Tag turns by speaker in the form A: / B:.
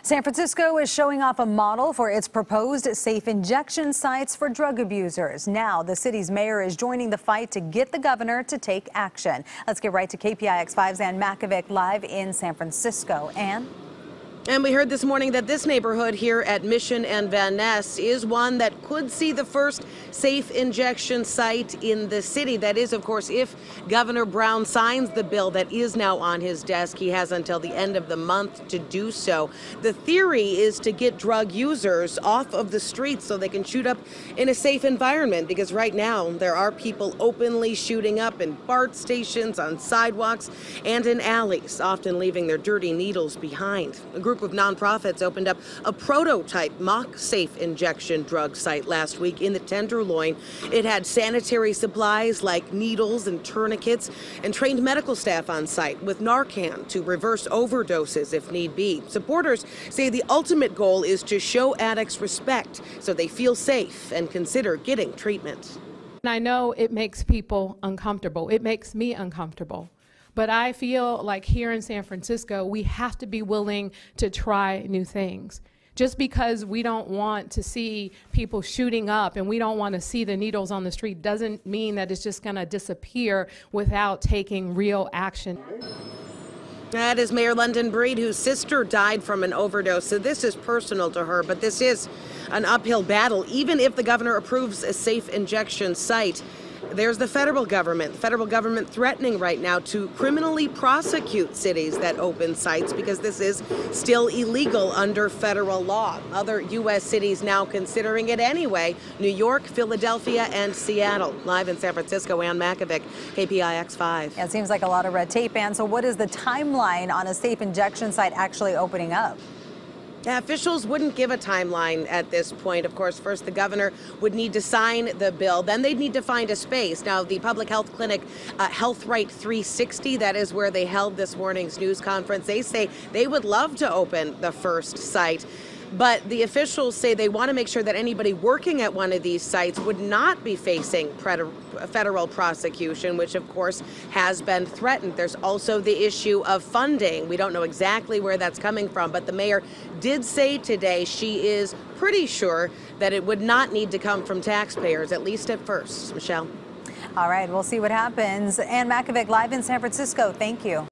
A: San Francisco is showing off a model for its proposed safe injection sites for drug abusers. Now, the city's mayor is joining the fight to get the governor to take action. Let's get right to KPIX 5's Ann Makovec live in San Francisco. Ann?
B: And we heard this morning that this neighborhood here at Mission and Van Ness is one that could see the first safe injection site in the city. That is, of course, if Governor Brown signs the bill that is now on his desk. He has until the end of the month to do so. The theory is to get drug users off of the streets so they can shoot up in a safe environment, because right now there are people openly shooting up in BART stations, on sidewalks, and in alleys, often leaving their dirty needles behind. A group of nonprofits opened up a prototype mock safe injection drug site last week in the Tenderloin. It had sanitary supplies like needles and tourniquets and trained medical staff on site with Narcan to reverse overdoses if need be. Supporters say the ultimate goal is to show addicts respect so they feel safe and consider getting treatment.
C: I know it makes people uncomfortable. It makes me uncomfortable. But I feel like here in San Francisco, we have to be willing to try new things. Just because we don't want to see people shooting up and we don't want to see the needles on the street doesn't mean that it's just going to disappear without taking real action.
B: That is Mayor London Breed, whose sister died from an overdose. So this is personal to her, but this is an uphill battle. Even if the governor approves a safe injection site, there's the federal government threatening right now to criminally prosecute cities that open sites because this is still illegal under federal law. Other U.S. cities now considering it anyway: New York, Philadelphia, and Seattle. Live in San Francisco, Ann Makovec, KPIX 5.
A: Yeah, it seems like a lot of red tape, Ann. So what is the timeline on a safe injection site actually opening up?
B: Yeah, officials wouldn't give a timeline at this point. Of course, first the governor would need to sign the bill. Then they'd need to find a space. Now, the public health clinic, Health Right 360, that is where they held this morning's news conference. They say they would love to open the first site. But the officials say they want to make sure that anybody working at one of these sites would not be facing federal prosecution, which of course has been threatened. There's also the issue of funding. We don't know exactly where that's coming from, but the mayor did say today she is pretty sure that it would not need to come from taxpayers, at least at first. Michelle.
A: All right, we'll see what happens. Ann Makovec live in San Francisco. Thank you.